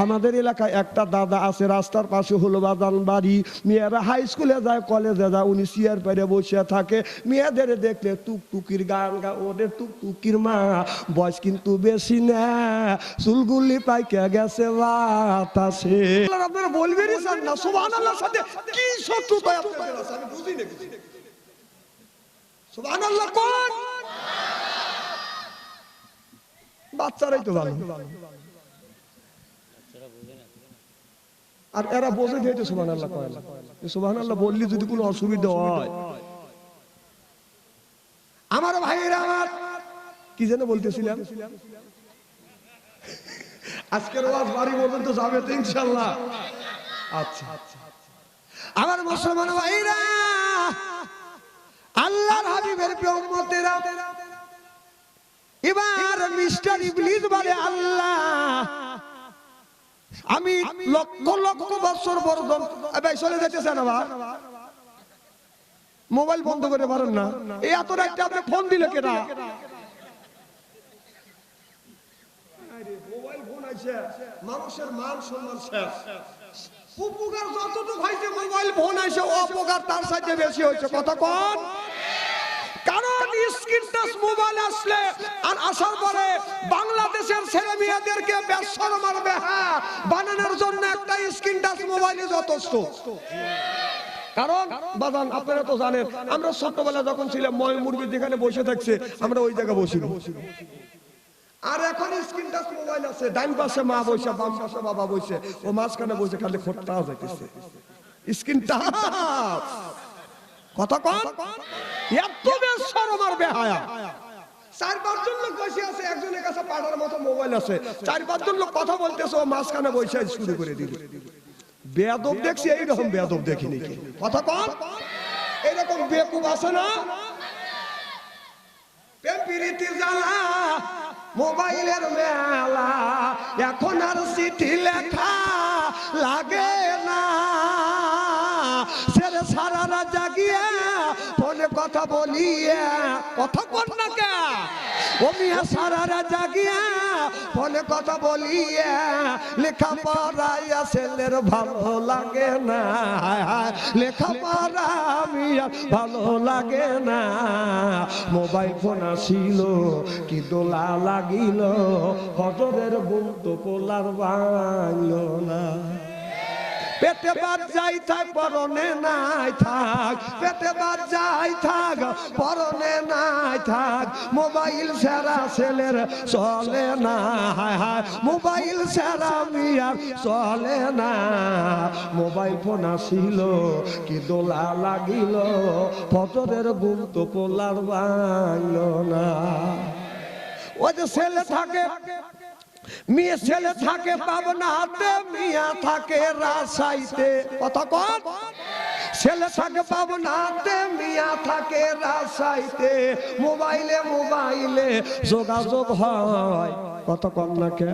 আমাদের এলাকায় একটা দাদা আছে, রাস্তার পাশে হলো বাজান বাড়ি, মেয়েরা হাই স্কুলে যায়, কলেজে যায়, উনি চেয়ার পেরে বসে থাকে, মেয়েদের দেখলে টুকটুকির গান গা, ওদের টুকটুকির মা বয়স কিন্তু বেশি না, চুলগুলি পাইকে গেছে বাতাসে। আপনারা বলবেনই চান না সুবহানাল্লাহর সাথে কি শত্রুতা আপনাদের আছে আমি বুঝি না। সুবহানাল্লাহ কোন বাচ্চারাই তো ভালো, আর এরা বোঝে দিয়েছে সুবহানাল্লাহ কয় না। সুবহানাল্লাহ বললি যদি কোনো অসুবিধা হয়, আমার ভাইরা আমার কি যেন বলতেছিলাম, আজকের ওয়াজ বাড়ি পর্যন্ত যাবে তো ইনশাআল্লাহ। আচ্ছা আমার মুসলমান ভাইরা, আল্লাহর হাবিবের প্রিয় উম্মতেরা, এবার মিস্টার ইবলিস বলে আল্লাহ আমি লক্ষ লক্ষ বছর পর্যন্ত ভাই চলে যেতেছেন, আবার মোবাইল বন্ধ করে পারেন না, এই এত রাতে আপনি ফোন দিলে কেনা? মোবাইল ফোন আছে, মানুষের মান সম্মান শেষ। উপকার যতটুকু হয়েছে মোবাইল ফোন আছে, অপকার তার সাথে বেশি হয়েছে। কথা কোন? কারণ স্ক্রিন টাচ মোবাইল আসলে আর আসার পরে বাংলাদেশের ছেলে মেয়েদেরকে বেশরম আর বেহা বানানোর জন্য একটা স্ক্রিন টাচ মোবাইলই যথেষ্ট। কারণ বাজান আপনারা তো জানেন, আমরা ছোটবেলা যখন ছিলাম ময় মুরগি যেখানে বসে থাকছে আমরা ওই জায়গায় বসি, আর এখন স্ক্রিন টাচ মোবাইল আছে, ডান পাশে মা বসে, বাম পাশে বাবা বসে, ও মাঝখানে বসে খালি ফোটটা যাইতেছে স্ক্রিন টাচ। কথা কোন? এত বেশরম আর বেহায়া। 4-5 জন লোক বসে আছে, একজনের কাছে পাড়ার মতো মোবাইল আছে, 4-5 জন লোক কথা বলতেছে, ও মাঝখানে বসে শুরু করে দিল। বেয়াদব দেখছি, এইরকম বেয়াদব দেখিনি। কথা কোন? এইরকম বেকুব আছে না? প্রেম প্রীতি জ্বালা মোবাইলের মেলা, এখন আর চিঠি লেখা লাগে না, ছেড়ে সারারা জাগিয়ে ফোনে কথা বলিয়ে। কথা বল না কে ও মিয়া, সারারা জাগিয়ে ফোনে কথা বলিয়ে, লেখা পড়াইয়া ছেলের ভালো লাগে না, লেখা পড়া মিয়া ভালো লাগে না। মোবাইল ফোন আসিল কি দোলা লাগিল, হজরের বুন্ত পোলার বাংল না। পেটে বাদ যাই থাক পরনে নাই থাক, পেটে বাদ যাই থাক পরনে নাই থাক, মোবাইল ছাড়া ছেলের চলে না, মোবাইল ছাড়া মিয়ার চলে না। মোবাইল ফোন আসিল কি দোলা লাগিল, ফজরের ঘুম তো পোলার ভাঙল না। ওই যে ছেলে থাকে, মেয়ে ছেলে থাকে পাবনাতে, মিয়া থাকে রাজশাহীতে। কথা কন? ছেলে থাকে পাবনাতে, মিয়া থাকে রাজশাহীতে, মোবাইলে মোবাইলে যোগাযোগ হয়। কত কম না কে?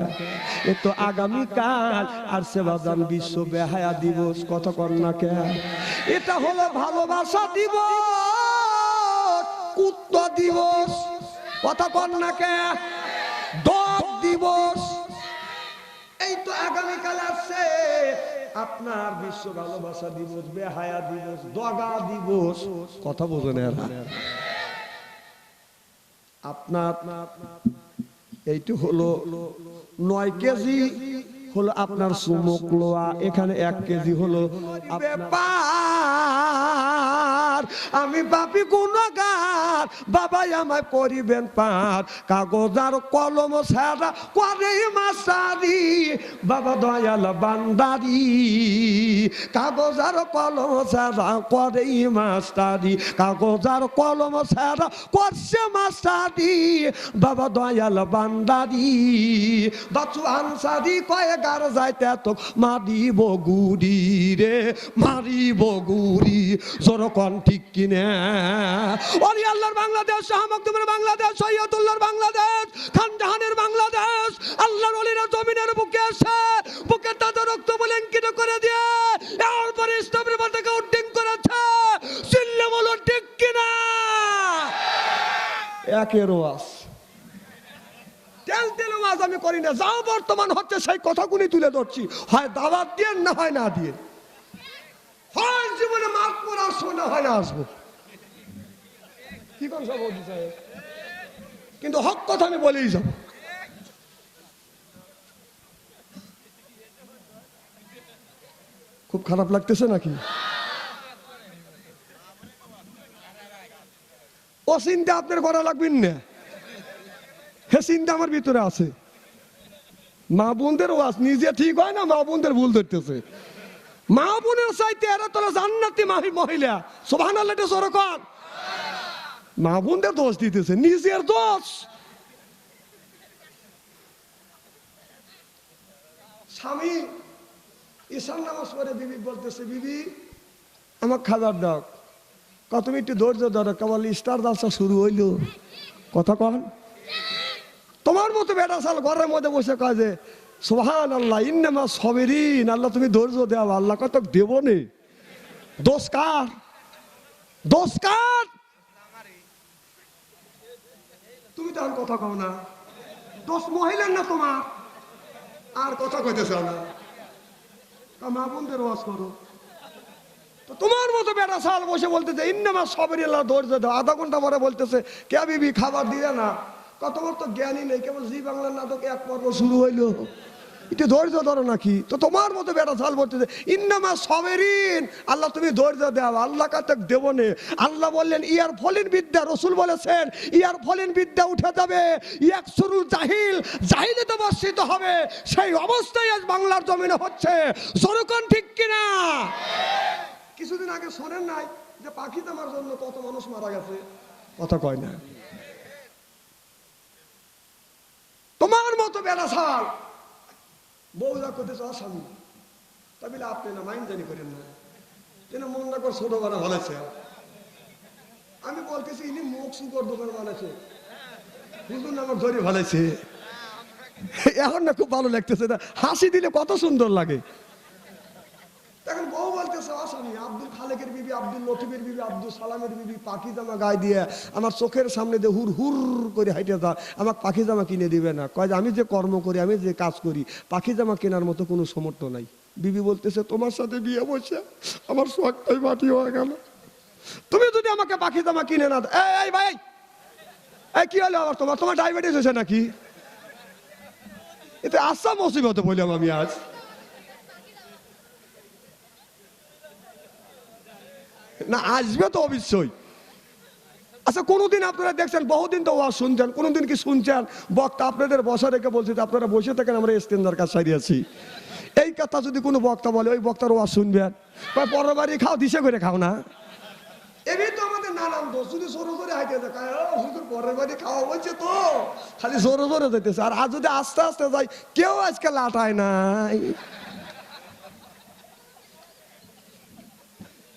এই তো আগামীকাল আর সেবাজান বিশ্ব বেহায়া দিবস। কত কম না কে? এটা হলো ভালোবাসা দিবস, কুত্তা দিবস। কথা কন না কে? দগ দিবস। এই তো আগামীকাল আসছে আপনার বিশ্ব ভালোবাসা দিবস, বেহায়া দিবস, দগা দিবস। কথা বোঝেন আপনার এইটা হলো 9 কেজি হলো আপনার সুমুক লোয়া, এখানে 1 কেজি হলো ব্যাপার। আমি পাপি গুনাহগার, বাবাই আমায় করিবেন পার, কাগজ আর কলম ছাড়া করে মাস্টারি, বাবা দয়াল বান্দারি, কাগজ আর কলম ছাড়া করে মাস্টারি, কাগজ আর কলম ছাড়া করছে মাস্টারি, বাবা দয়াল বান্দারি। বাচ্চু আনসারি কয়ে গার যাইতে তো মারিব গুড়ি রে, মারিব গুড়ি। জোরকন ঠিক কিনে? ওরে আল্লাহর বাংলাদেশ, শাহ মখদুমের বাংলাদেশ, সৈয়দুল্লাহর বাংলাদেশ, খান জাহানের বাংলাদেশ, আল্লাহর ওলিরা জমিনের বুকে এসে বুকে তাদের রক্ত বলঙ্কিত করে দিয়ে এরপরে ইসলামের পতাকা উড্ডীন করেছে। চিল্লে বলো ঠিক কিনা? একের ওয়াজ তেল তেল ওয়াজ আমি করি পারি না, যা বর্তমান হচ্ছে সেই কথাগুলি তুলে ধরছি, হয় দাওয়াত দিয়ে না হয় না দিয়ে, হয় জীবনে মাতপুর আসবো না হয় না আসবো। কি কোন সভাপতি সাহেব, কিন্তু হক কথা আমি বলেই যাব। খুব খারাপ লাগতেছে নাকি? ও চিন্তা আপনার করা লাগবেন না, হে চিন্তা আমার ভিতরে আছে। মা বোনদের ওয়াজ নিজে ঠিক হয় না, মা বোনদের ভুল ধরতেছে। মা বোনের চাইতে এরা তোরা জান্নাতি মহিলা, সুবহানাল্লাহ জোরে কর। মা বোনদের দোষ দিতেছে, নিজের দোষ। স্বামী ঈশান নামাজ পড়ে বিবি বলতেছে, বিবি আমার খাবার দাও। তুমি একটু ধৈর্য ধরো, কেবল স্টার দাসা শুরু হইলো, কথা কন। তোমার মতো বেটা সাল ঘরের মধ্যে বসে কয় যে সুবহানাল্লাহ ইন্নামা সাবিরিন, আল্লাহ তুমি ধৈর্য দাও, আল্লাহ কত দেব নে। দোষ কার? দোষ কার? তুমি তো আর কথা কও না, দোষ মহিলার না তোমার। আর কথা কইতেছ না, মা বোনদের ওয়াজ করো। তো তোমার মতো বেটা সাল বসে বলতেছে ইন্নামা সাবিরিন, আল্লাহ ধৈর্য দাও। আধা ঘন্টা পরে বলতেছে কে বিবি খাবার দিয়ে না। তোমার তো জ্ঞানই নেই, কেবল জি বাংলার নাটক এক পর্ব শুরু হইলো, একটু ধৈর্য ধরো নাকি? তো তোমার মতো বেটা ছাল বলতেছে ইন্নামা সাবিরিন, আল্লাহ তুমি ধৈর্য দাও, আল্লাহ কাছে দেব নে। আল্লাহ বললেন ইয়ার ফলিন বিদ্যা, রসুল বলেছেন ইয়ার ফলিন বিদ্যা উঠে যাবে, এক শুরু জাহিল, জাহিলিতে বর্ষিত হবে। সেই অবস্থায় আজ বাংলার জমিনে হচ্ছে, জনগণ ঠিক কিনা? কিছুদিন আগে শোনেন নাই যে পাখি দামার জন্য কত মানুষ মারা গেছে? কথা কয় না। তোমার মতো বেড়া ছাল বউরা করতেছে অস্বামী, তা বলে আপনি না মাইন্ড জানি করেন না, তিনি মন না করে ছোট বানা বলেছে। আমি বলতেছি ইনি মুখ সুকর দোকান বানাইছে, হুজুর নামক ধরে ভালাইছে। এখন না খুব ভালো লাগতেছে না, হাসি দিলে কত সুন্দর লাগে। এখন বউ বলতেছে অস্বামী, আব্দুল খালেকের বিবি, আব্দুল লতিফের বিবি, আব্দুল সালামের বিবি পাখি জামা গায়ে দিয়ে আমার চোখের সামনে দিয়ে হুর হুর করে হাইটে যা, আমাকে পাখি জামা কিনে দিবে না। কয় যে আমি যে কর্ম করি, আমি যে কাজ করি, পাখি জামা কেনার মতো কোনো সমর্থ নাই। বিবি বলতেছে তোমার সাথে বিয়ে বসে আমার শখটাই মাটি হয়ে গেল, তুমি যদি আমাকে পাখি জামা কিনে না। এই ভাই, এই কি হলো আবার তোমার? তোমার ডায়াবেটিস হয়েছে নাকি? এতে আশা মুসিবত বললাম আমি আজ। না আসবে তো অবশ্যই। আচ্ছা কোনোদিন আপনারা দেখছেন, বহুদিন তো ওয়াজ শুনছেন, কোনোদিন কি শুনছেন বক্তা আপনাদের বসা রেখে বলছে আপনারা বসে থাকেন, আমরা স্টেন্ডার কাজ সারিয়েছি? এই কথা যদি কোনো বক্তা বলে ওই বক্তার ওয়াজ শুনবেন? পরের বাড়ি খাও, দিশে করে খাও না। এমনি তো আমাদের নানান দোষ, যদি জোরে জোরে হাইতে যায় শুধু পরের বাড়ি খাওয়া বলছে তো খালি জোরে জোরে যেতেছে। আর আজ যদি আস্তে আস্তে যাই, কেউ আজকে লাটায় নাই।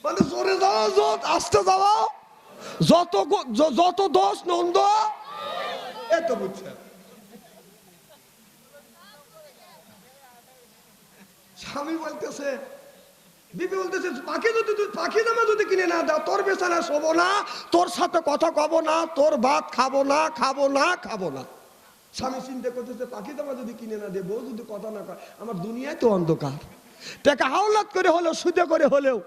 মানে জোরে যাওয়া যত, আস্তে যাওয়া যত, যত দোষ নন্দ এত বুঝছে। স্বামী বলতেছে, বিবি বলতেছে পাখি যদি তুই পাখি জামা যদি কিনে না দাও, তোর বেচানা শোবো না, তোর সাথে কথা কব না, তোর ভাত খাবো না, খাবো না, খাবো না। স্বামী চিন্তা করতেছে পাখি জামা যদি কিনে না দেবো, যদি কথা না কয়, আমার দুনিয়ায় তো অন্ধকার। টাকা হাওলাত করে হলেও, সুদে করে হলেও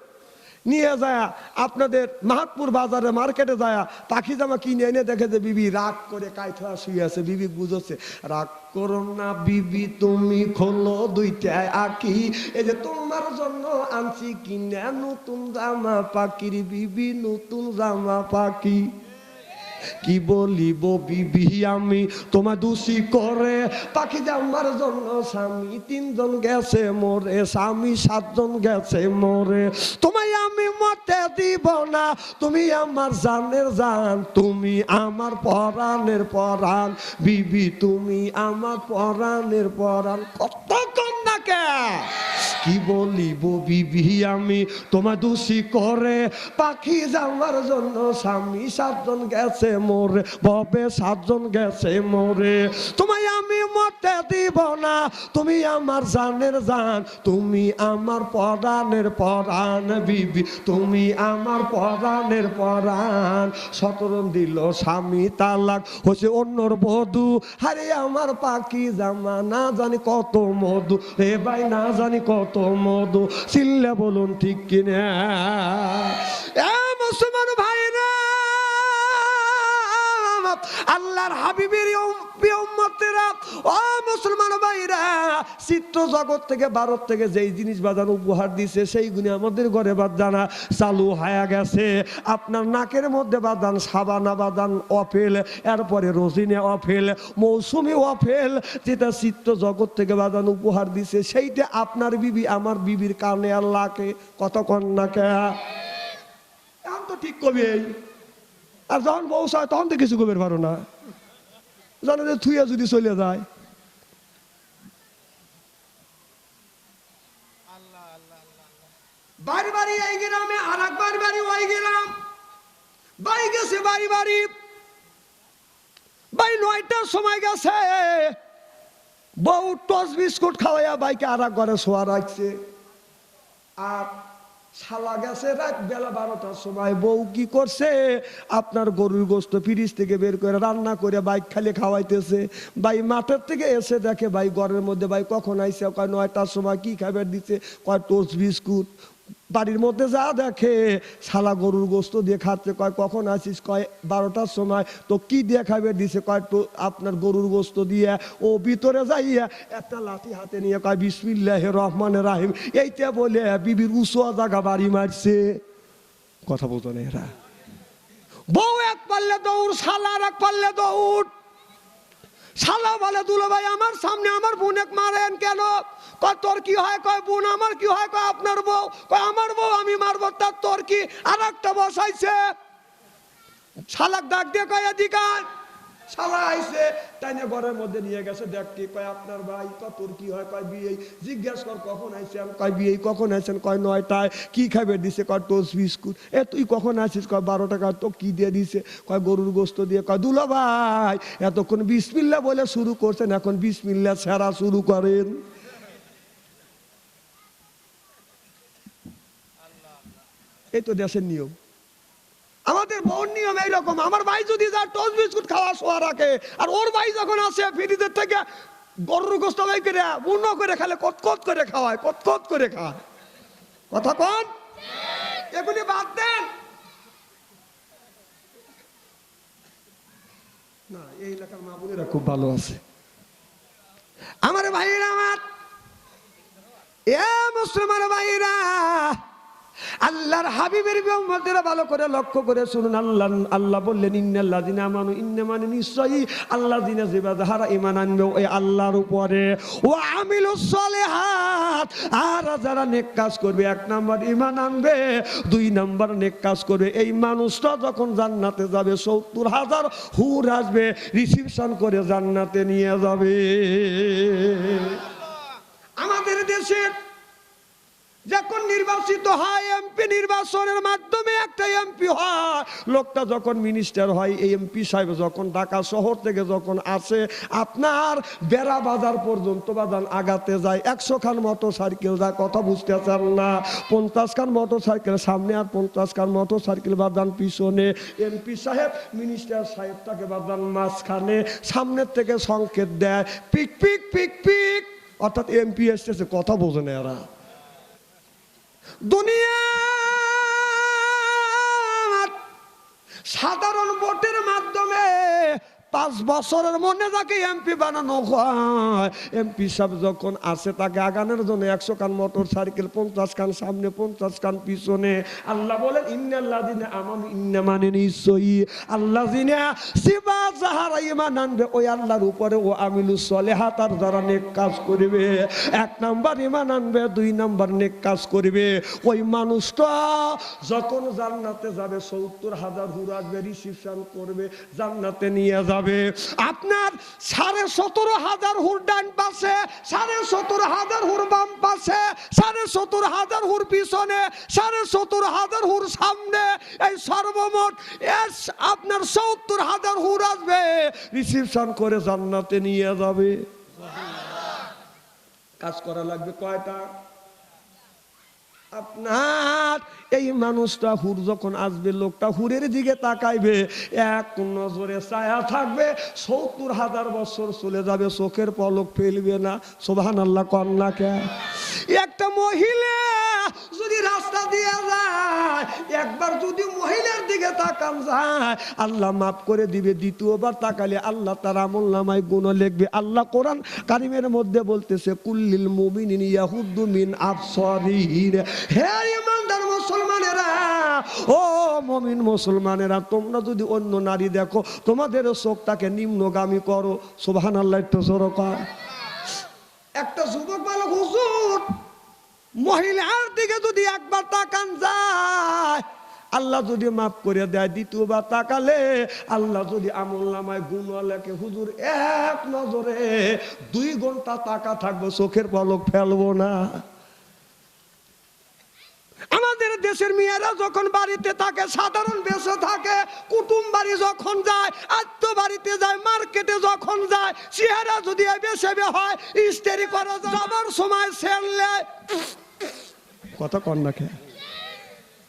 নিয়ে যায় আপনাদের মাহাতপুর বাজারে মার্কেটে যায় পাখি জামা কিনে এনে দেখে যে বিবি রাগ করে কায়থা শুয়ে আছে। বিবি বুঝছে রাগ করো না বিবি, তুমি খোলো দুইটায় আঁকি, এই যে তোমার জন্য আনছি কিনে নতুন জামা পাখির বিবি, নতুন জামা পাখি। কি বলিব বিবি আমি তোমার দোষী করে, পাখি জামার জন্য স্বামী 3 জন গেছে মরে, স্বামী 7 জন গেছে মরে। তোমায় আমি মরতে দিব না, তুমি আমার জানের জান, তুমি আমার পরাণের পরাণ, বিবি তুমি আমার পরাণের পরাণ। কত কন্যাকে কি বলিব বিবি আমি তোমার দোষী করে, পাখি যাওয়ার জন্য স্বামী 7 জন গেছে মোরে, ববে 7 জন গেছে মোরে। তোমায় আমি মরতে দিব না, তুমি আমার জানের জান, তুমি আমার পরাণের পরাণ বিবি, তুমি আমার পরাণের পরাণ। 17 দিল স্বামী তালাক, হচ্ছে অন্যর বধূ। আরে আমার পাখি জামা না জানি কত মধু রে ভাই, না জানি কত মধু। চিল্লা বলুন ঠিক কিনা? মুসলমান ভাইরা, আল্লাহর হাবিবের উম্মতেরা, ও মুসলমান ভাইরা, চিত্র জগৎ থেকে ভারত থেকে যেই জিনিস বাজান উপহার দিছে সেইগুলি আমাদের ঘরে বাজানা চালু হয়ে গেছে। আপনার নাকের মধ্যে বাজান সাবানা বাজান অফেল, এরপরে রোজিনে অফেল, মৌসুমি অফেল, যেটা চিত্র জগৎ থেকে বাজান উপহার দিছে সেইটা আপনার বিবি আমার বিবির কানে আল্লাহকে কত কন্যাকে এখন তো ঠিক কবি। আর যখন বউ চায় তখন তো কিছু কবির পারো না, জানে যে থুইয়া যদি চলে যায়। বাড়ি বাড়ি এই গ্রামে আর এক বাড়ি বাড়ি ওই গ্রাম, বাড়ি গেছে বাড়ি বাড়ি, বাড়ি 9টার সময় গেছে, বউ টস বিস্কুট খাওয়াইয়া বাইকে আর এক ঘরে শোয়া রাখছে। আর শালা গেছে রাত বেলা 12টার সময়, বউ কি করছে আপনার গরুর গোস্ত ফ্রিজ থেকে বের করে রান্না করে বাইক খালি খাওয়াইতেছে। ভাই মাঠের থেকে এসে দেখে ভাই ঘরের মধ্যে, ভাই কখন আইসে, কয় 9টার সময়, কি খাবার দিচ্ছে, কয় টোস্ট বিস্কুট। বাড়ির মধ্যে যা দেখে শালা গরুর গোস্ত দিয়ে খাচ্ছে, কয় কখন আসিস, কয় 12টার সময়। তো কি দিয়ে খাবার দিছে, কয় আপনার গরুর গোস্ত দিয়ে। ও ভিতরে যাইয়া একটা লাঠি হাতে নিয়ে কয় বিসমিল্লাহির রহমানির রহিম, এইটা বলে বিবির উঁচু জায়গা বাড়ি মারছে। কথা বলতো না এরা। বউ এক পাল্লে দৌড়, শালার এক পাল্লে দৌড়। শালা বলে দুলো ভাই আমার সামনে আমার বোনেক মারেন কেন? কয় তোর কি হয়? কয় বোন আমার কি হয়? কয় আপনার বউ। কয় আমার বউ আমি মারবো, তার তোর কি? আর একটা বসাইছে। শালাক ডাক দিয়ে কয় এদিকে। শালা আইছে, তাই না ঘরের মধ্যে নিয়ে গেছে, দেখ কি? কয় আপনার ভাই। কয় তোর কি হয়? কয় বিয়ে। জিজ্ঞেস কর কখন আইছেন? কয় বিয়ে। কখন আইছেন? কয় 9টায়। কি খাবে দিছে? কয় টোস্ট বিস্কুট। তুই কখন আসিস? কয় 12 টাকা। তো কি দিয়ে দিছে? কয় গরুর গোস্ত দিয়ে। কয় দুলা ভাই এতক্ষণ বিসমিল্লাহ বলে শুরু করছেন, এখন বিসমিল্লাহ ছাড়া শুরু করেন। এই তো দেশের নিয়ম, আমাদের বউর নিয়ম এইরকম। আমার ভাই যদি যা টোস্ট বিস্কুট খাওয়া শোয়া রাখে, আর ওর ভাই যখন আসে ফ্রিজের থেকে গরুর গোস্ত বাই করে বুনো করে খালে কতকত করে খাওয়ায়, কতকত করে খায়। কথা কোন? এগুলি বাদ দেন না, এই এলাকার মা বোনেরা খুব ভালো আছে। আমার ভাইরা, আমার মুসলমান ভাইরা, আল্লাহর হাবিবের উম্মতেরা ভালো করে লক্ষ্য করে শুনুন। আল্লাহ বললেন ইন্নাল্লাযিনা আমানু, ইন্না মানে নিশ্চয়ই আল্লাযিনা যারা ঈমান আনবে ওই আল্লাহর উপরে, ওয়া আমিলুস সালিহাত, আর যারা নেক কাজ করবে। 1 নাম্বার ঈমান আনবে, 2 নাম্বার নেক কাজ করবে। এই মানুষটা যখন জান্নাতে যাবে 70,000 হুর আসবে রিসিপশন করে জান্নাতে নিয়ে যাবে। আমাদের দেশে যখন নির্বাচিত হয় এমপি, নির্বাচনের মাধ্যমে একটা এমপি হয়, লোকটা যখন মিনিস্টার হয়, এই এমপি সাহেব যখন ঢাকা শহর থেকে যখন আসে আপনার বেড়া বাজার পর্যন্ত বাজান আগাতে যায় 100 খান মোটর সাইকেল যায়। কথা বুঝতে চান না? 50 খান মোটর সাইকেল সামনে আর 50 খান মোটর সাইকেল বাজান পিছনে। এমপি সাহেব মিনিস্টার সাহেবটাকে বাজান মাঝখানে, সামনের থেকে সংকেত দেয় পিক পিক পিক পিক, অর্থাৎ এমপি এসেছে। কথা বোঝে না এরা। দুনিয়া সাধারণ ভোটের মাধ্যমে 5 বছরের মনে যাকে এমপি বানানো হয়, এমপি সাহেব যখন আসে তাকে আগানোর জন্য 100 খান মোটর সাইকেল, 50 খান সামনে 50 খান পিছনে। আল্লাহ বলেন ইন্নাল্লাযিনা আমানু, ইন্না মানে নিশ্চয়ই আল্লাযিনা সিবা যাহারা ঈমান আনবে ওই আল্লাহর উপরে, ও আমিলুস সলিহাত, আর যারা নেক কাজ করবে। 1 নাম্বার ঈমান আনবে, 2 নাম্বার নেক কাজ করবে। ওই মানুষটা যখন জান্নাতে যাবে 70,000 হুর আসবে রিসিপশন করবে, জান্নাতে নিয়ে যাবে। আপনার 17,500 হুর ডান পাশে, 17,500 হুর বাম পাশে, ৭,৫০০ হুর পিছনে, ৭,৫০০ হুর সামনে, এই সর্বমোট আপনার ৭০,০০০ হুর আসবে, রিসিপশন করে জান্নাতে নিয়ে যাবে। কাজ করা লাগবে কয়টা? আপনার এই মানুষটা হুর যখন আসবে, লোকটা হুরের দিকে তাকাইবে, এক নজরে ছায়া থাকবে, ৭০,০০০ বছর চলে যাবে, চোখের পলক ফেলবে না। সুবহানাল্লাহ কন্যাকে। একটা মহিলা যদি রাস্তা দিয়ে যায়, একবার যদি মহিলার দিকে তাকান যায়, আল্লাহ মাফ করে দিবে। দ্বিতীয়বার তাকালে আল্লাহ তার আমলনামায় গুনাহ লিখবে। আল্লাহ কোরআন কারিমের মধ্যে বলতেছে, কুল্লিল মুমিনিনা ইয়াহুদ্দু মিন আবসারিহিম। হে ঈমানদার মুসলমানেরা, ও মুমিন মুসলমানেরা, তোমরা যদি অন্য নারী দেখো, তোমাদের চোখটাকে নিম্নগামী করো। সুবহানাল্লাহ, একটু জোরে কর। একটা যুবক বলে, হুজুর মহিলার দিকে যদি একবার তাকান যায়, আল্লাহ যদি মাফ করে দেয়। দ্বিতীয়বার তাকালে আল্লাহ যদি আমলনামায় গুনাহ লেখে। হুজুর এক নজরে 2 ঘন্টা তাকা থাকবো, চোখের পলক ফেলবো না। আমাদের দেশের মেয়েরা যখন বাড়িতে থাকে, সাধারণ বেশে থাকে, কুটুম বাড়ি যখন যায়, আত্মীয় বাড়িতে যায়, মার্কেটে যখন যায়, চেহারা যদি বেশে হয়, ইস্তেরি করা যাবার সময় ছেড়লে কথা কন্যাকে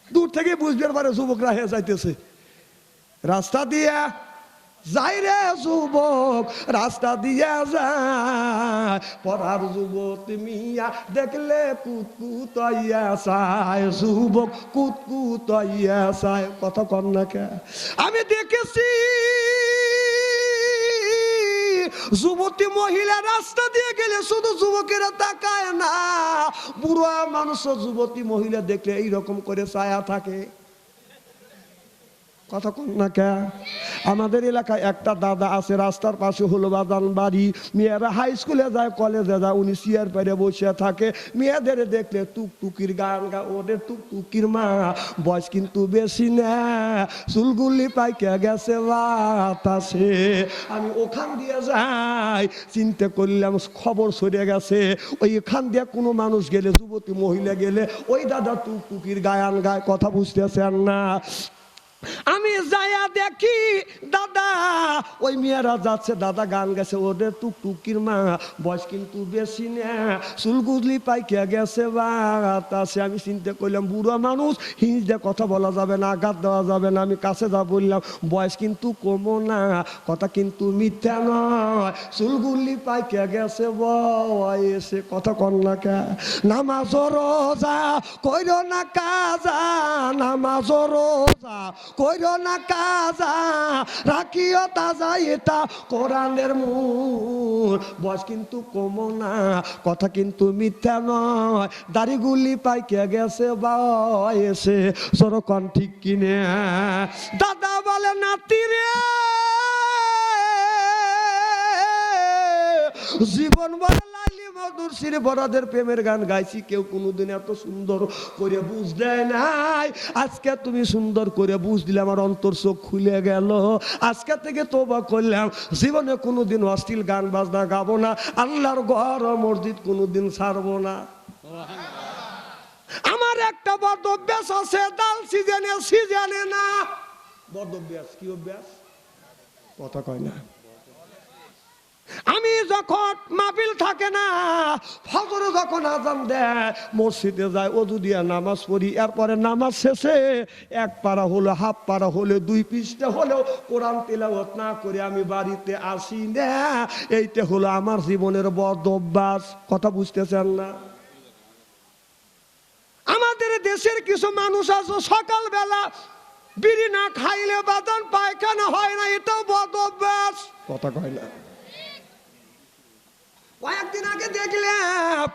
দূর থেকে বুঝবে পারে যুবকরা হয়ে যাইতেছে। রাস্তা দিয়ে যাই রে যুবক, রাস্তা দিয়ে যায়, পড়ার যুবক মিয়া দেখলে কুতকুতাইয়া চায়, যুবক কুতকুতাইয়া চায়। কথা কন্যাকে আমি দেখেছি যুবতী মহিলা রাস্তা দিয়ে গেলে শুধু যুবকেরা তাকায় না, বুড়ো মানুষ যুবতী মহিলা দেখলে এইরকম করে ছায়া থাকে। কথা কন না কে? আমাদের এলাকায় একটা দাদা আছে, রাস্তার পাশে হলো বাদান বাড়ি, মেয়েরা হাই স্কুলে যায়, কলেজে যায়, উনি চেয়ার পেরে বসে থাকে। মেয়েদের দেখলে টুকটুকির গান গা, ওদের টুকটুকির মা বয়স কিন্তু বেশি না, চুলগুলি পাইকে গেছে বাতাসে। আমি ওখান দিয়ে যাই, চিন্তা করলাম খবর সরে গেছে, ওইখান দিয়ে কোনো মানুষ গেলে, যুবতী মহিলা গেলে, ওই দাদা টুকটুকির গায়ান গায়। কথা বুঝতেছেন না? আমি যাইয়া দেখি দাদা, ওই মেয়েরা যাচ্ছে, দাদা গান গেছে, ওদের টুকটুকির মা বয়স কিন্তু বেশি না, চুলগুলি পাইকে গেছে বাতাসে। আমি চিন্তা করলাম বুড়ো মানুষ, হিংসে কথা বলা যাবে না, আঘাত দেওয়া যাবে না। আমি কাছে যা বললাম, বয়স কিন্তু কমো না, কথা কিন্তু মিথ্যা নয়, চুলগুলি পাইকে গেছে বয়সে। কথা কন্যাকে নামাজ রোজা কইরো না কাজা, নামাজ রোজা কইরো না কাজা, রাখিও তাজা, এটা কোরআনের মূল। বয়স কিন্তু কমো না, কথা কিন্তু মিথ্যা নয়, দাড়িগুলি পাইকে গেছে বয়সে। সরকন ঠিক কিনে? দাদা বলে, নাতি রে জীবন বলে লাইলি মধুর সিরে বড়দের প্রেমের গান গাইছি, কেউ কোনোদিন এত সুন্দর করে বুঝ দেয় নাই। আজকে তুমি সুন্দর করে বুঝ দিলে, আমার অন্তর চোখ খুলে গেল। আজকে থেকে তওবা করলাম, জীবনে কোনোদিন অশ্লীল গান বাজনা গাবো না, আল্লাহর ঘর মসজিদ কোনোদিন ছাড়বো না। আমার একটা বদ অভ্যাস আছে, ডাল সিজনে না। বদ অভ্যাস কি অভ্যাস? কথা কয় না। আমি যখন মাহফিল থাকে না, ফজরে যখন আজান দেয়, মসজিদে যায়, ওযু দিয়ে নামাজ পড়ি। এরপরে নামাজ শেষে 1 পারা হলো, হাফ পারা হলে, 2 পৃষ্ঠা হলেও কোরআন তেলাওয়াত না করে আমি বাড়িতে আসি না। এইটা হলো আমার জীবনের বদ অভ্যাস। কথা বুঝতেছেন না? আমাদের দেশের কিছু মানুষ আছে, সকালবেলা বিড়ি না খাইলে বাদান পায়খানা হয় না, এটাও বদ অভ্যাস। কথা কয় না। কয়েকদিন আগে দেখলাম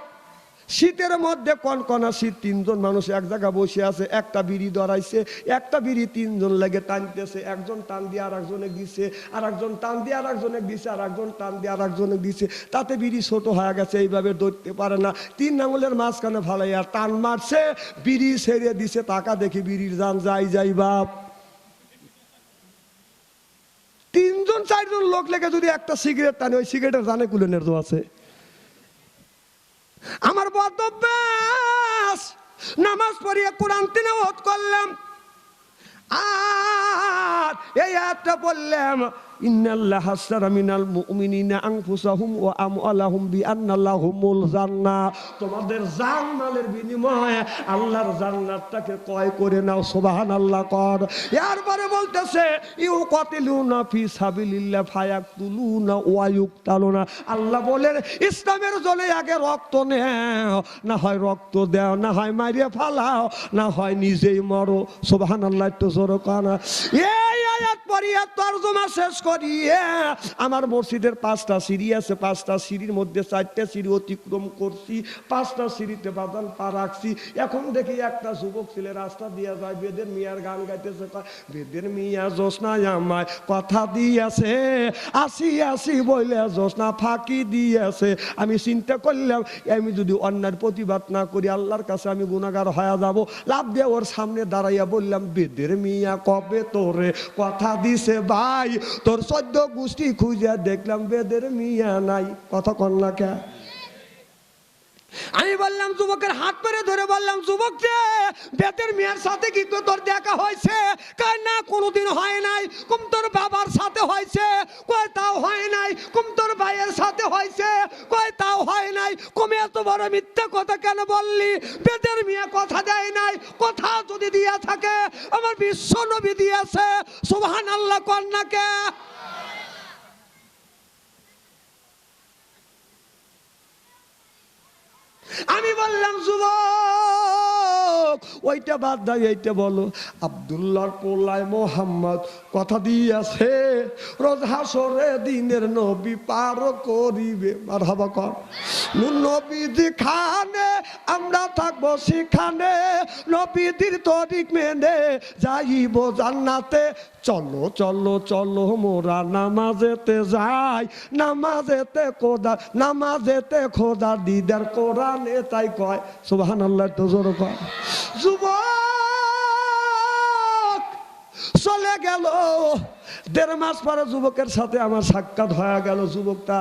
শীতের মধ্যে কনকনা শীত, 3 জন মানুষ এক জায়গায় বসে আছে, একটা বিড়ি ধরাইছে, একটা বিড়ি 3 জন লেগে টানতেছে, একজন টান দিয়ে আর একজনে দিছে, আর একজন টান দিয়ে আর একজনে দিছে, আর একজন টান দিয়ে আর একজনে দিছে, তাতে বিড়ি ছোট হয়ে গেছে, এইভাবে ধরতে পারে না, 3 আঙুলের মাঝখানে ফালাইয়া টান মারছে, বিড়ি ছেড়ে দিছে। টাকা দেখি বিড়ির জান যাই বাপ। 3 জন 4 জন লোক লেগে যদি একটা সিগারেট টানে, ওই সিগারেটের জানে কুলেনের তো আছে। আমার বদ অভ্যাস নামাজ পড়িয়ে কোরআন তিলাওয়াত করলাম, আর এই আয়াতটা বললাম, ইন্নাল্লাহা আশতারা মিনাল মুমিনিনা আনফুসাহুম ওয়া আমওয়ালাহুম বিআন্না লাহুমুল জান্নাহ। তোমাদের জান মালের বিনিময়ে আল্লাহর জান্নাতটাকে ক্রয় করে নাও। সুবহানাল্লাহ কর। এরপরে বলতেছে ইউকাতিলুনা ফি সাবিলিল্লাহ ফায়াকতুলুনা ওয়া ইউকতালুনা। আল্লাহ বলেন ইসলামের জন্য আগে রক্ত নেও, না হয় রক্ত দাও, না হয় মারিয়ে ফালাও, না হয় নিজেই মরো। সুবহানাল্লাহ। একটু জোরে কর। এই আয়াত পড়িয়া তরজমা শেষ করিয়ে আমার মসজিদের 5টা সিঁড়ি আছে, 5টা সিঁড়ির মধ্যে 4টে সিঁড়ি অতিক্রম করছি, 5টা সিঁড়িতে বাদান পা রাখছি। এখন দেখি একটা যুবক ছেলে রাস্তা দিয়ে যায়, বেদের মিয়ার গান গাইতেছে, বেদের মিয়া জোসনায় আমায় কথা দিয়েছে, আসি আসি বলে জোসনা ফাঁকি দিয়েছে। আমি চিন্তা করলাম আমি যদি অন্যায়ের প্রতিবাদ না করি আল্লাহর কাছে আমি গুনাহগার হয়ে যাব। লাভ দিয়ে ওর সামনে দাঁড়াইয়া বললাম, বেদের মিয়া কবে তোরে কথা দিছে ভাই? তোর 14 গোষ্ঠী খুঁজে দেখলাম বেদের মিয়া নাই। কথা কন না কে? আমি বললাম, যুবকের হাত ধরে ধরে বললাম, যুবক যে বেদের মিয়ার সাথে কি তোর দেখা হয়েছে? কয় না, কোনোদিন হয় নাই। কুম তোর বাবার সাথে হয়েছে? কয় তাও হয় নাই। কুম তোর ভাইয়ের সাথে হয়েছে? কয় তাও হয় নাই। কুম এত বড় মিথ্যা কথা কেন বললি? বেদের মিয়া কথা দেয় নাই। কথা যদি দিয়া থাকে আমার বিশ্ব নবী দিয়েছে। সুবহানাল্লাহ কন্যাকে। আমি বললাম, যুবক ওইটা বাদ দাও, এইটা বলো। আব্দুল্লাহর পোলায় মোহাম্মদ কথা দিয়েছে রোজ হাসরে দিনের নবী পার করিবে। মারহাবা কর। নবী যেখানে আমরা থাকবো সেখানে নবীদের তরিক মেনে যাইব জান্নাতে। চলো চলো চলো মোরা নামাজেতে যাই, নামাজেতে খোদা দিদার কোরআনে তাই কয়। সুবহানাল্লাহ। তো জোরে কয়। যুবক চলে গেল। 1.5 মাস পরে যুবকের সাথে আমার সাক্ষাৎ হয়ে গেল। যুবকটা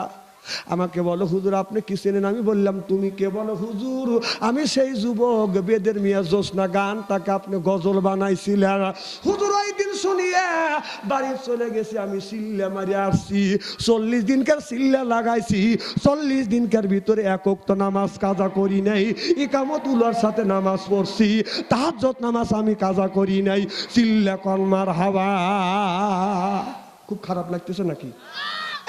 আমাকে বলো, হুজুর আপনি কি চেনেন? আমি বললাম, তুমি কে? বলো, হুজুর আমি সেই যুবক বেদের মিয়া জোসনা গানটাকে আপনি গজল বানাইছিলেন। হুজুর ওই দিন শুনিয়ে বাড়ি চলে গেছি, আমি সিল্লা মারি আসছি। 40 দিনকার সিল্লা লাগাইছি। 40 দিনকার ভিতরে এক ওয়াক্ত নামাজ কাজা করি নাই। ইকামতুল্লাহর সাথে নামাজ পড়ছি, তাহাজ্জুদ নামাজ আমি কাজা করি নাই। সিল্লা কলমার হাওয়া। খুব খারাপ লাগতেছে নাকি?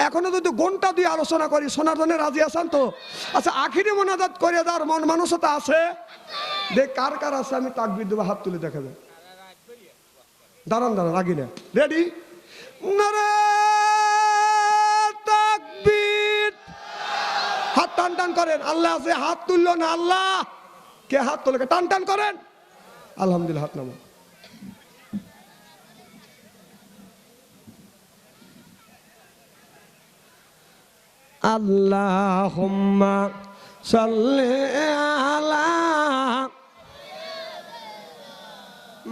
এখনো যদি ঘন্টা দিয়ে আলোচনা করি শোনার জন্য রাজি আছেন তো? আচ্ছা, আখিরি মোনাজাত করে দেওয়ার মন মানসতা আছে? দেখ কার কার আছে, আমি তাকবীর দেবো, হাত তুলে দেখা যায়। দাঁড়ান দাঁড়ান, আগে না। রেডি? নারে তাকবীর। হাত টান টান করেন। আল্লাহ আছে, হাত তুললো না। আল্লাহ কে? হাত তুলে টান টান করেন। আলহামদুলিল্লাহ। হাত নামো। আল্লাহুম্মা সাল্লি আলা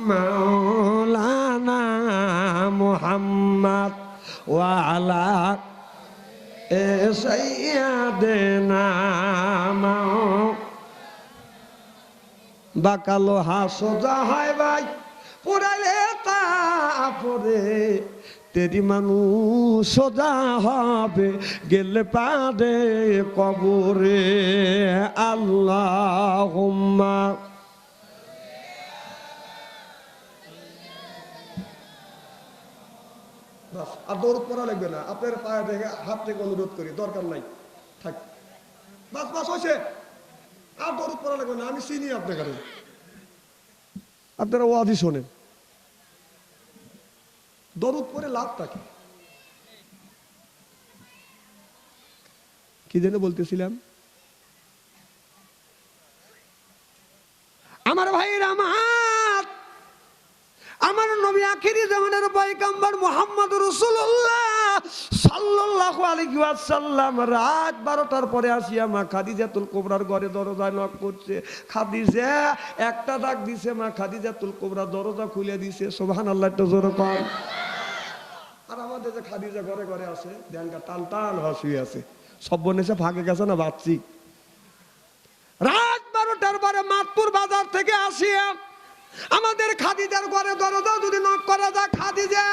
মাওলানা মুহাম্মদ ওয়া আলা সাইয়্যিদিনা বাকালো হাসোজা হয় ভাই পুরালে তারপরে তেরি মানুষ সোজা হবে গেলে পারে কবরে। আল্লাহুম্মা বাস। আর দৌড় পড়া লাগবে না। আপনার পায়ে দেখে হাত থেকে অনুরোধ করি, দরকার নাই, থাক। বাস বাস হয়েছে। আর দৌড় পড়া লাগবে না। আমি চিনি আপনার কাছে, আপনারা ওয়াজি শোনেন। দরুদ পরে লাভটা কি যেন বলতেছিলাম? আমার ভাইরা, আমার নবী আখিরি জামানের পয়গম্বর মুহাম্মদ রাসূলুল্লাহ সাল্লাল্লাহু আলাইহি ওয়াসাল্লাম রাত 12টার পরে আসিয়া মা খাদিজাতুল কুবরার ঘরে দরজায় নক করছে। খাদিজা একটা ডাক দিছে, মা খাদিজাতুল কুবরা দরজা খুলে দিছে। সুবহানাল্লাহ। একটু জোরে কর। আর আমাদের যে খাদিজা ঘরে ঘরে আছে, ধ্যানটা টান টান হয়ে আছে, সব বনেছে ফাঁকে গেছে না বাচ্চি। রাত 12টার পরে এবারে মাতপুর বাজার থেকে আসিয়া আমাদের খাদিজার ঘরে দরজা যদি নক করা যায়, খাদিজা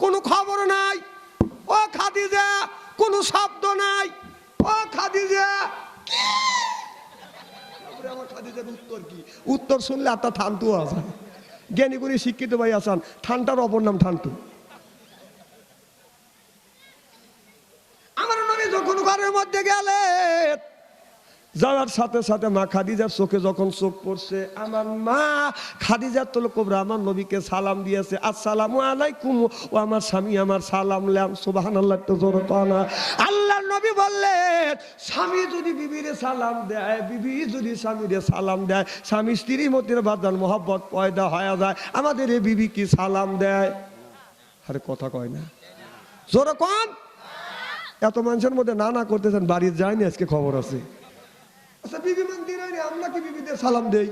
কোনো খবর নাই, ও খাদিজা কোনো শব্দ নাই, ও খাদিজা। আমার খাদিজার উত্তর কি? উত্তর শুনলে আপনার ঠান্টু আছে, জ্ঞানী করে শিক্ষিত ভাই আসান, ঠান্টার অপর নাম ঠান্টু। আমার নবী যখন ঘরের মধ্যে গেলে, যাওয়ার সাথে সাথে মা খাদিজার চোখে যখন চোখ পড়ছে, আমার মা খাদিজার তোল কোবরা আমার নবীকে সালাম দিয়েছে, আসসালামু আলাইকুম। ও আমার স্বামী আমার সালাম লাম। সুবহানাল্লাহ। তো জোরে কনা। আল্লাহর নবী বললেন, স্বামী যদি বিবিরে সালাম দেয়, বিবি যদি স্বামীরে সালাম দেয়, স্বামী স্ত্রীর মধ্যে বাঁধান মহব্বত পয়দা হয়ে যায়। আমাদের এই বিবি কি সালাম দেয়? আরে কথা কয় না, জোরে কন। এত মানুষের মধ্যে না না করতেছেন, বাড়ির যায়নি আজকে খবর আছে। আচ্ছা বিবি মন্দির আমরা কি বিবিদের সালাম দেই?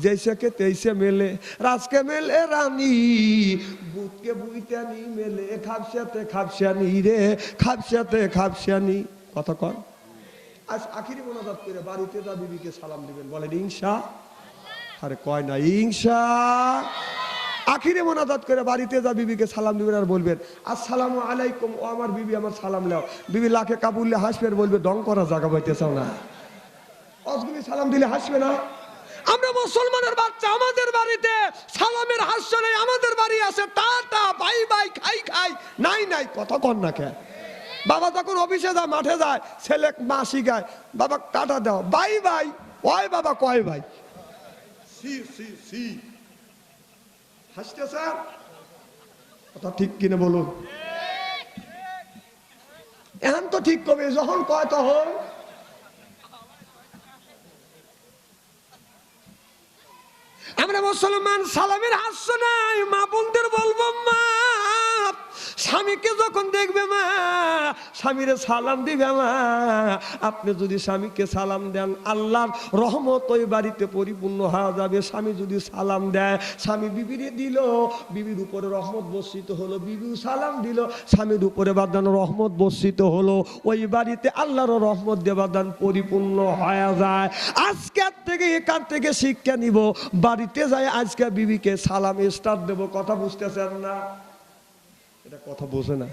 जैसे के तैसे मेले राज के मेले रानी बुत के बुइतानी मेले खापसाते खापसानी रे खापसाते खापसानी कथा कन आज आखिरी मोनाजात करे बाड़ीते जा बीबीके सालाम दिबेन बोलेन इंशाअल्लाह अरे कय ना इंशाअल्लाह आखिरी मोनाजात करे बाड़ीते जा बीबीके सालाम दिबेन और बोलबेन अस्सलामु आलाइकुम ओ आमार बीबी आमार सालाम लाओ बीबी लाखे काबुलले हासबे और बोलबे ढंग करा जागा पाइते चाও না অজগবি সালাম দিলে হাসবে না আমরা মুসলমানের বাচ্চা আমাদের বাড়িতে সালামের হাস্য নেই আমাদের বাড়ি আছে টাটা বাই বাই খাই খাই নাই নাই কথা কন না কে বাবা যখন অফিসে যায় মাঠে যায় ছেলে মাসি গায় বাবা টাটা দাও বাই বাই ওই বাবা কয় ভাই সি সি সি হাসতেছে কথা ঠিক কিনা বলুন এখন তো ঠিক কবে যখন কয় তখন আমরা মুসলমান সালামের হাস্য নাই মা বোনদের বলবো মা স্বামীকে যখন দেখবে মা স্বামীরে সালাম দিবে মা আপনি যদি স্বামীকে সালাম দেন আল্লাহর রহমত ওই বাড়িতে পরিপূর্ণ হয়ে যাবে স্বামী যদি সালাম দেয় স্বামী বিবিরে দিল বিবির উপরে রহমত বর্ষিত হলো বিবিও সালাম দিল স্বামীর উপরে বাদান রহমত বর্ষিত হলো ওই বাড়িতে আল্লাহর রহমত দেবাদান পরিপূর্ণ হয়ে যায় আজকের থেকে এখান থেকে শিক্ষা নিব বাড়িতে যাই আজকে বিবিকে সালাম স্টার্ট দেব কথা বুঝতেছেন না এটা কথা বোঝে না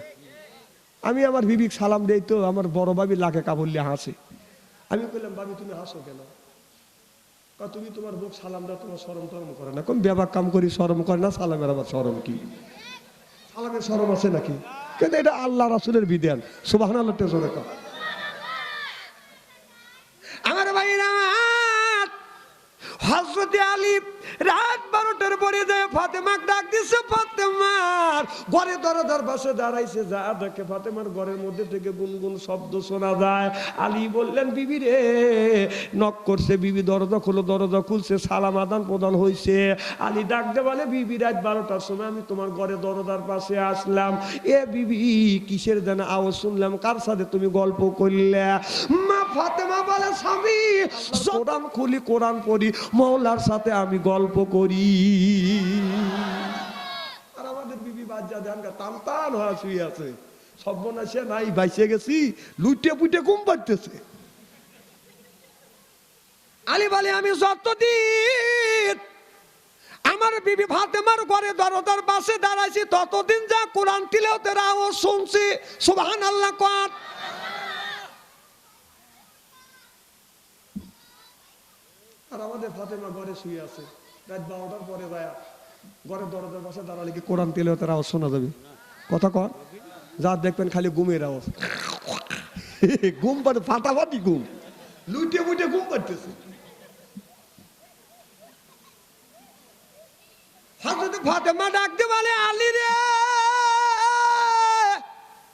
আমি আমার বিবিকে সালাম দেই তো আমার বড় ভাবি লাখে কাবুল্লে হাসে আমি কইলাম ভাবি তুমি হাসো কেন তুমি তোমার বউকে সালাম দাও তোমার শরম টরম করে না কোন বেবাক কাম করি শরম করে না সালামের আবার শরম কি সালামের শরম আছে নাকি কিন্তু এটা আল্লাহ রাসূলের বিধান সুবহানাল্লাহ তে জোরে কর আমার ভাইরা হযরত আলী রাত 12টার পরে যায় ফাতেমাকে ডাক দিছে ফাতেমার ঘরে দরজার পাশে দাঁড়াইছে যা দেখে ফাতেমার ঘরের মধ্যে থেকে গুনগুন শব্দ শোনা যায় আলী বললেন বিবি রে নক করছে বিবি দরজা খুলো দরজা খুলছে সালাম আদান প্রদান হইছে আলী ডাক দে বলে বিবি রাত 12টার সময় আমি তোমার ঘরে দরজার পাশে আসলাম এ বিবি কিসের যেন আওয়াজ শুনলাম কার সাথে তুমি গল্প করলে মা ফাতেমা বলে স্বামী কোরআন খুলি কোরআন পড়ি মওলার সাথে আমি গল্প করি আর আমাদের বিবি বাজ্জা দেনগা টান টান হয়ে শুয়ে আছে সর্বনাশে নাই বাইসে গেছি লুটে পুটে ঘুম পাড়তেছে আলী বলে আমি যতদিন আমার বিবি ফাতেমার ঘরে দরজার পাশে দাঁড়াইছি ততদিন যা কোরআন তিলাওয়াতের আওয়াজ শুনছি সুবহানাল্লাহ কর আর আমাদের ফাতেমা ঘরে শুয়ে আছে রাত 12টার পরে যায় ঘরে দরজার পাশে দাঁড়ালে কি কোরআন তিলাওয়াতের আওয়াজ শোনা যাবে কথা কর যা দেখবেন খালি ঘুমের আওয়াজ ঘুম পাড়ে ফাটাফাটি ঘুম লুটে মুটে ঘুম পাড়তেছে হযরত ফাতেমা ডাক দিয়ে বলে আলী রে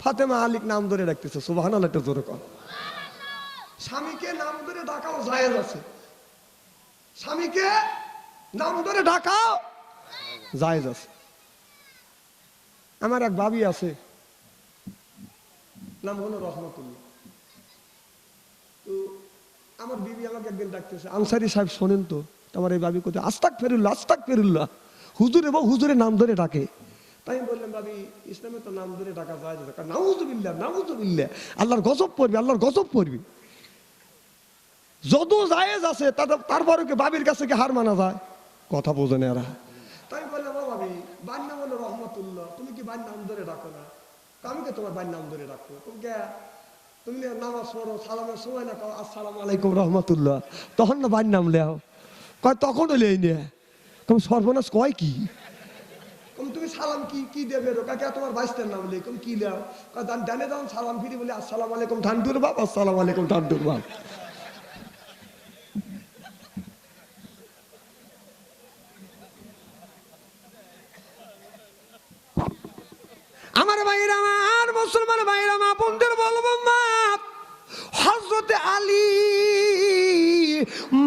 ফাতেমা আলীর নাম ধরে ডাকতেছে সুবহানাল্লাহ একটা জোরে কর স্বামীকে নাম ধরে ডাকাও জায়েজ আছে স্বামীকে নাম ধরে ডাকাও জায়েজ আছে আমার এক ভাবি আছে নাম হলো রহমতুল্লাহ তো আমার বিবি আমাকে একদিন ডাকতেছে আনসারী সাহেব শোনেন তো আমার এই ভাবি কোথায় আস্তাগফিরুল্লাহ হুজুর এবং হুজুরের নাম ধরে ডাকে তাই আমি বললাম ভাবি ইসলামে তো নাম ধরে ডাকা যায় নাউযুবিল্লাহ আল্লাহর গজব পড়বি যত জায়েজ আছে তারপরে কি বাবির কাছে কি হার মানা যায়? কথা বোঝে না এরা। তাই বললাম, ও ভাবি, বাড়ির নাম হলো রহমতুল্লাহ, তুমি কি বাড়ির নাম ধরে ডাকো না? আমি কে তোমার বাড়ির নাম ধরে ডাকবো? তুমি কে? তুমি নামাজ পড়ো, সালামের সময় না কও আসসালামু আলাইকুম রহমতুল্লাহ, তখন না বাড়ির নাম লেও? কয় তখন হলে এই নিয়ে তুমি সর্বনাশ কয় কি? তুমি সালাম কি কি দেবে? কাকে তোমার বাইস্তের নাম লে কি লেও? ডানে যখন সালাম ফিরি বলি আসসালামু আলাইকুম ঠান্ডুর বাপ, আসসালামু আলাইকুম ঠান্ডুর বাপ। আমার ভাইরা, আমার মুসলমান ভাইরা, মা বোনদের বলবো, মা হযরতে আলী,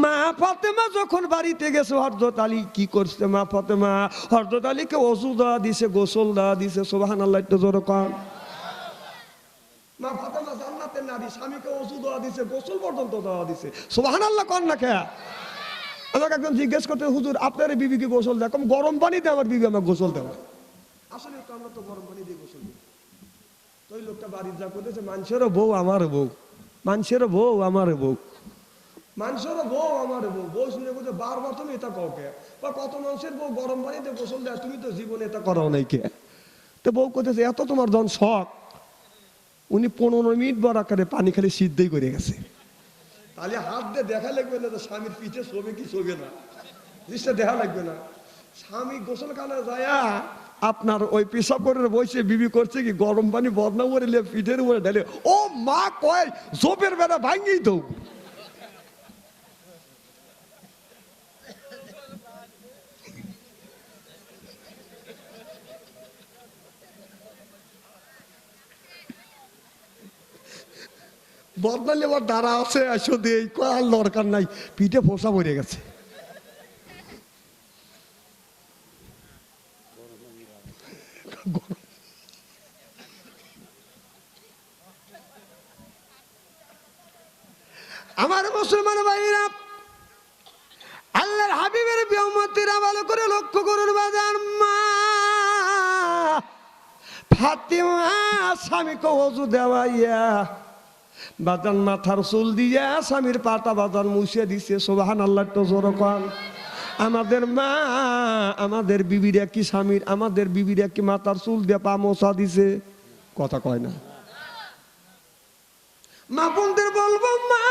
মা ফাতেমা যখন বাড়িতে গেছে, হযরত আলী কি করছে? মা ফাতেমা হযরত আলীকে ওযু দেওয়া দিছে, গোসল দেওয়া দিছে। সুবহানাল্লাহ, একটু জোরে কর। মা ফাতেমা জান্নাতের নারী, স্বামীকে ওযু দেওয়া দিছে, গোসল পর্যন্ত দেওয়া দিছে। সুবহানাল্লাহ কর না কে? আমাকে একজন জিজ্ঞেস করতে, হুজুর আপনার বিবিকে গোসল দেয়? গরম পানিতে আমার বিবি আমাকে গোসল দেওয়া। আসলে তো আমরা তো গরম পানি দিয়ে গোসল দিই। তো ওই লোকটা বাড়ির যা করতেছে, মানুষেরও বউ আমার বউ, মানুষেরও বউ আমার বউ, মানুষেরও বউ আমার বউ। বউ শুনে বলছে, বারবার তুমি এটা কাউকে বা কত মানুষের বউ গরম পানিতে গোসল দেয়, তুমি তো জীবনে এটা করাও নাই কে? তো বউ করতেছে, এত তোমার জন শখ। উনি 15 মিনিট বড় আকারে পানি খালি সিদ্ধই করে গেছে। তাহলে হাত দিয়ে দেখা লাগবে না স্বামীর পিঠে শোবে কি শোবে না, জিনিসটা দেখা লাগবে না। স্বামী গোসল খানা যায়, আপনার ওই পেশাব করে বসে বিবি করছে কি, গরম পানি বদনা করে পিঠের উপরে ঢেলে, ও মা কয় জোপের বেড়া ভাঙ্গি তো। বদনা লেবার দ্বারা আছে, আসো দিয়ে আর দরকার নাই, পিঠে ফোসা পড়ে গেছে। আমার মুসলমান ভাইরা, আল্লাহর হাবিবের উম্মতিরা ভালো করে লক্ষ্য করুন বাজান, মা ফাতেমা স্বামীকে ওযু দেওয়াইয়া বাজান মাথার চুল দিয়া স্বামীর পাতা বাজান মুছে দিছে। সুবহানাল্লাহ, তো জোরে কর। আমাদের মা, আমাদের বিবিরা কি স্বামীর, আমাদের বিবিরা কি মাথার চুল দিয়ে পা মোছা দিছে? কথা কয় না। মা বোনদের বলবো, মা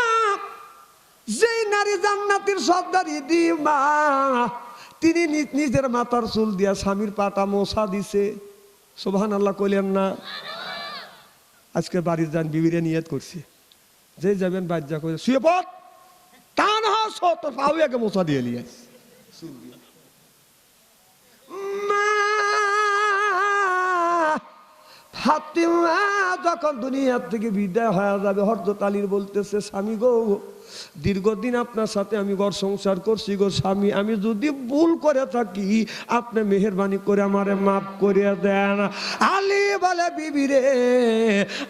যেই নারী জান্নাতের সর্দারি দি মা, তিনি নিজের মাথার চুল দিয়া স্বামীর পাতা মোছা দিছে। সুবহানাল্লাহ কইলেন না? আজকে বাড়ির যান বিবিরে নিয়ত করছি, যে যাবেন বাড়ি যা করে শুয়ে পড়, টান হাস তোর পাও আগে মোছা দিয়ে নিয়ে ফাতেমা যখন দুনিয়ার থেকে বিদায় হয়ে যাবে, হযরত আলীর বলতেছে, স্বামী গো, দীর্ঘদিন আপনার সাথে আমি ঘর সংসার করছি গো স্বামী, আমি যদি ভুল করে থাকি আপনি মেহেরবানি করে আমারে মাফ করে দেন। আলী বলে, বিবি রে,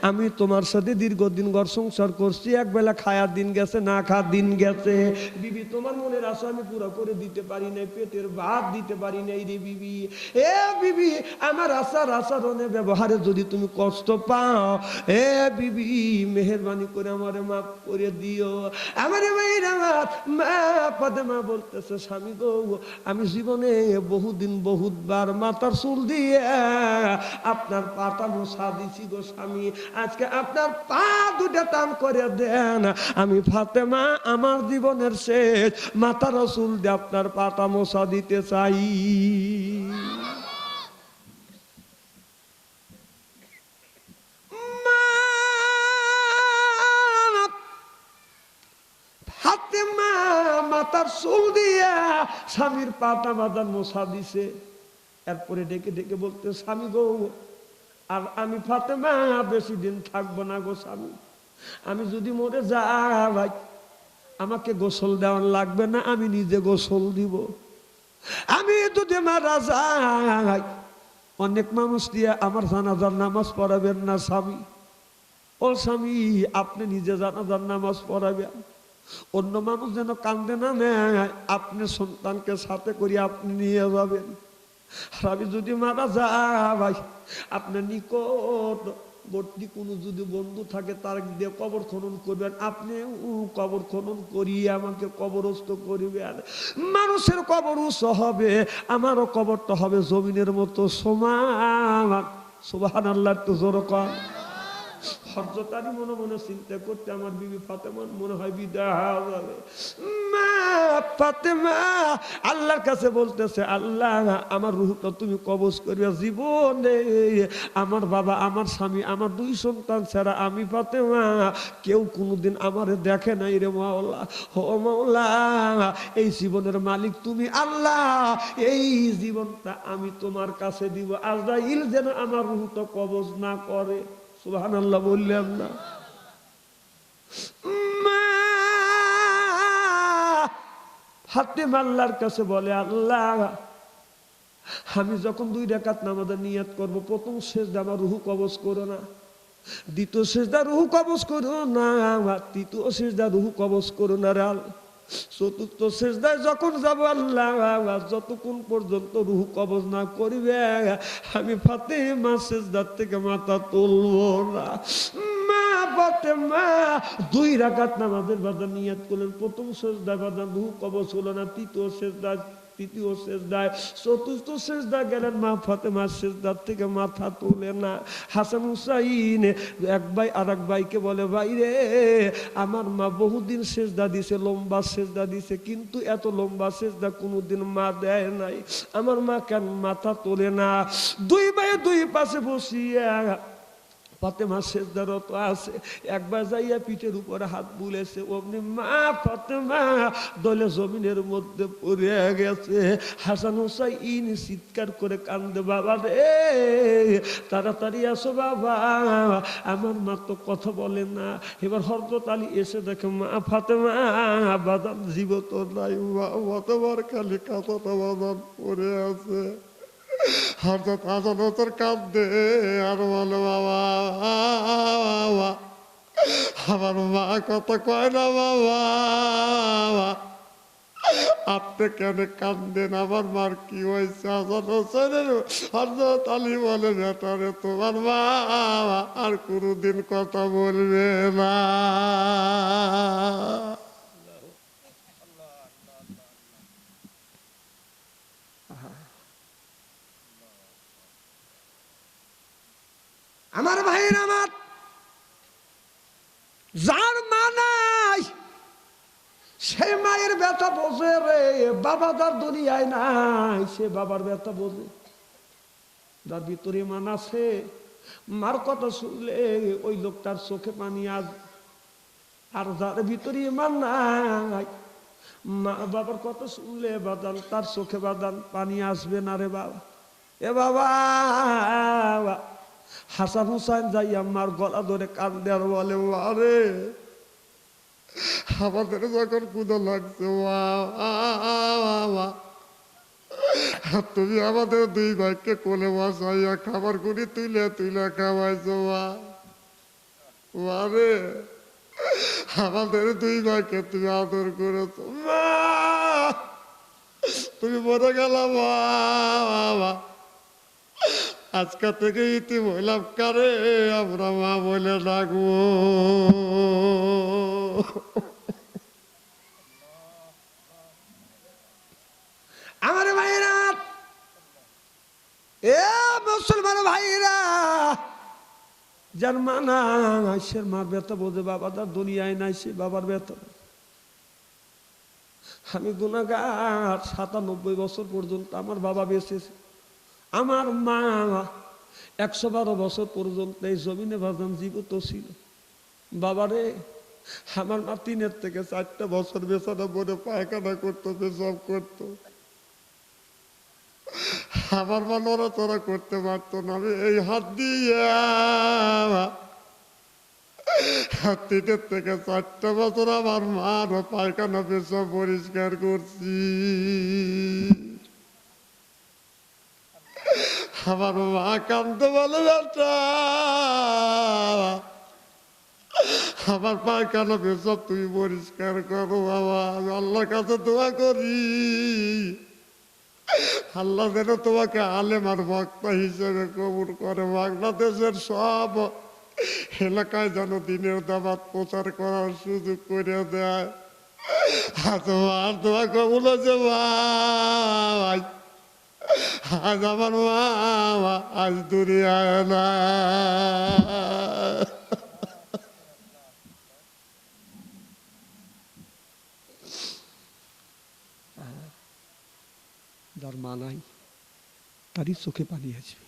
আমি তোমার সাথে দীর্ঘদিন ঘর সংসার করছি, একবেলা খায়ার দিন গেছে, না খাওয়ার দিন গেছে। বিবি, তোমার মনের আশা আমি পুরো করে দিতে পারি নাই, পেটের ভাত দিতে পারি নাই রে বিবি। এ বিবি, আমার আশার আচরণে ব্যবহারে যদি তুমি কষ্ট পাও, এ বিবি মেহেরবানি করে আমারে মাফ করে দিও। আমার ভাইরা, মা ফাতেমা বলতেছে, স্বামী গো, আমি জীবনে বহুদিন বহুতবার মাথার চুল দিয়ে আপনার পাটা মোছা দিছি গো স্বামী, আজকে আপনার পা দুটা টান করে দেন। আমি ফাতেমা আমার জীবনের শেষ মাথার চুল দিয়ে আপনার পাটা মোছা দিতে চাই। মাথার চুল দিয়া স্বামীর পাটা বাঁধার মোছা দিছে। এরপরে ডেকে ডেকে বলতে, স্বামী গো, আর আমি ফাতেমা বেশি দিন থাকবো না গো স্বামী, আমি যদি মরে যাই আমাকে গোসল দেওয়ার লাগবে না, আমি নিজে গোসল দিব। আমি যদি মারা যাই অনেক মানুষ দিয়ে আমার জানাজার নামাজ পড়াবেন না স্বামী। ও স্বামী, আপনি নিজে জানাজার নামাজ পড়াবেন, অন্য মানুষ যেন কান্দে না নেয়, আপনি সন্তানকে সাথে করে আপনি নিয়ে যাবেন। আর আমি যদি মারা যাই আপনার নিকট ভর্তি কোনো যদি বন্ধু থাকে তার দিয়ে কবর খনন করবেন, আপনি কবর খনন করিয়ে আমাকে কবরস্থ করিবেন। মানুষের কবর উঁচু হবে, আমারও কবরটা হবে জমিনের মতো সমান। সুবহানাল্লাহ, একটু জোরে কর। হযরত আলী মনে মনে চিন্তা করতে, আমার বিবি ফাতেমার মনে হয় বিদায় হয়ে যাবে। মা ফাতেমা আল্লাহর কাছে বলতেছে, আল্লাহ আমার রূহটা তুমি কবজ করিয়া, জীবনে আমার বাবা, আমার স্বামী, আমার 2 সন্তান ছাড়া আমি ফাতেমা কেউ কোনোদিন আমারে দেখে নাই রে মাওলা। ও মাওলা, এই জীবনের মালিক তুমি আল্লাহ, এই জীবনটা আমি তোমার কাছে দিব, আজরাইল যেন আমার রূহটা কবজ না করে। সুবহানাল্লাহ বললাম না? ফাতেমা আল্লাহর কাছে বলে, আল্লাহ আমি যখন 2 রাকাত নামাজের নিয়ত করব, প্রথম সিজদা আমার রূহ কবজ করো না, দ্বিতীয় সিজদা রূহ কবজ করো না, তৃতীয় সিজদা রূহ কবজ করো না রে আল্লাহ, চতুর্থ সিজদায় যখন যাব আল্লাহ যতক্ষণ পর্যন্ত রূহ কবজ না করিবে আমি ফাতেমা সিজদার থেকে মাথা তুলবো না। মা ফাতেমা 2 রাকাত নামাজের বাজার নিয়ত করলেন, প্রথম সিজদায় বাজার রূহ কবজ হলো না, তৃতীয় সিজদায়, তৃতীয় সিজদায়, চতুর্থ সিজদায় গেলেন, মা ফাতেমা সিজদার থেকে মাথা তোলে না। হাসান হুসাইন এক ভাই আর এক ভাইকে বলে, ভাই রে আমার মা বহুদিন সিজদা দিছে, লম্বা সিজদা দিছে, কিন্তু এত লম্বা সিজদা কোনোদিন মা দেয় নাই, আমার মা কেন মাথা তোলে না? 2 ভাই 2 পাশে বসিয়া ফাতেমা সিজদারত আছে, একবার যাইয়া পিঠের উপরে হাত বুলেছে, অমনি মা ফাতেমা দলে জমিনের মধ্যে পড়ে গেছে। হাসান হুসাইন চিৎকার করে কান্দে, বাবা রে তাড়াতাড়ি আসো বাবা, আমার মা তো কথা বলে না। এবার হযরত আলী এসে দেখে মা ফাতেমা বাদাম জীবত নাই, মা তোমার খালি কাঁথাটা বাদাম পড়ে আছে। হযরত হাসান হোসেন কাঁদে আর বলে, বাবা আমার মা কথা কয় না, বাবা আপনি কেন কান্দেন, আমার মার কি হয়েছে? হাসান হোসেনের হযরত আলী বলে, বেটারে তোমার মা আর কোনোদিন কথা বলবে না। আমার ভাইয়ের, আমার যার মা নাই সে মায়ের ব্যথা বোঝে রে, বাবা যার দুনিয়ায় নাই সে বাবার ব্যথা বোঝে। যার ভিতরে মান আছে, মার কথা শুনলে ওই লোকটার চোখে পানি আস, আর যার ভিতরে মান নাই মা বাবার কথা শুনলে বাদান তার চোখে বাদান পানি আসবে না রে বাবা। এ বাবা, হাসান হুসাইন যাই আমার গলা ধরে কান্দে আর বলে, আরে আমাদের যখন ক্ষুধা লাগছে তুমি আমাদের 2 ভাইকে কোলে বসাইয়া খাবার করে তুলে তুলে খাওয়াইছো রে, আমাদের 2 ভাইকে তুমি আদর করেছো মা, তুমি মরে গেল বাবা, আজকে থেকে ইতি বললাম কারে আমরা মা বলে ডাকবো। আমার ভাইরা, এ মুসলমান ভাইরা, যার মা নাই সে মার ব্যথা বোঝে, বাবা তার দুনিয়ায় নাই সে বাবার ব্যথা। আমি গুনাহগার, 97 বছর পর্যন্ত আমার বাবা বেঁচেছে, আমার মা 112 বছর পর্যন্ত এই জমিনে বাজান জীবিত ছিল। বাবারে আমার মা 3 থেকে 4 বছর বেচারা বলে পায়খানা করতো, পেশাব করতো, আমার মা নড়াচড়া করতে পারতো না। আমি এই হাত দিয়ে 3 থেকে 4 বছর আমার মার পায়খানা পেশাব পরিষ্কার করছি। আমার মা কান্দতে বলে, বেটা আমার পায়খানা পেশাব তুমি পরিষ্কার করো বাবা, আমি আল্লাহর কাছে দোয়া করি আল্লাহ যেন তোমাকে আলেম আর বক্তা হিসেবে কবুল করে। বাংলাদেশের সব এলাকায় যেন দিনের দাবাত প্রচার করার সুযোগ করে দেয়। তোমার দোয়া কবুল হয়েছে ভাই। আজ আমার মা আজ দুনিয়ায় না। যার মা নাই তারই চোখে পানি আসবে,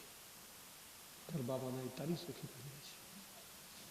তার বাবা নাই তারই চোখে পানি আসবে।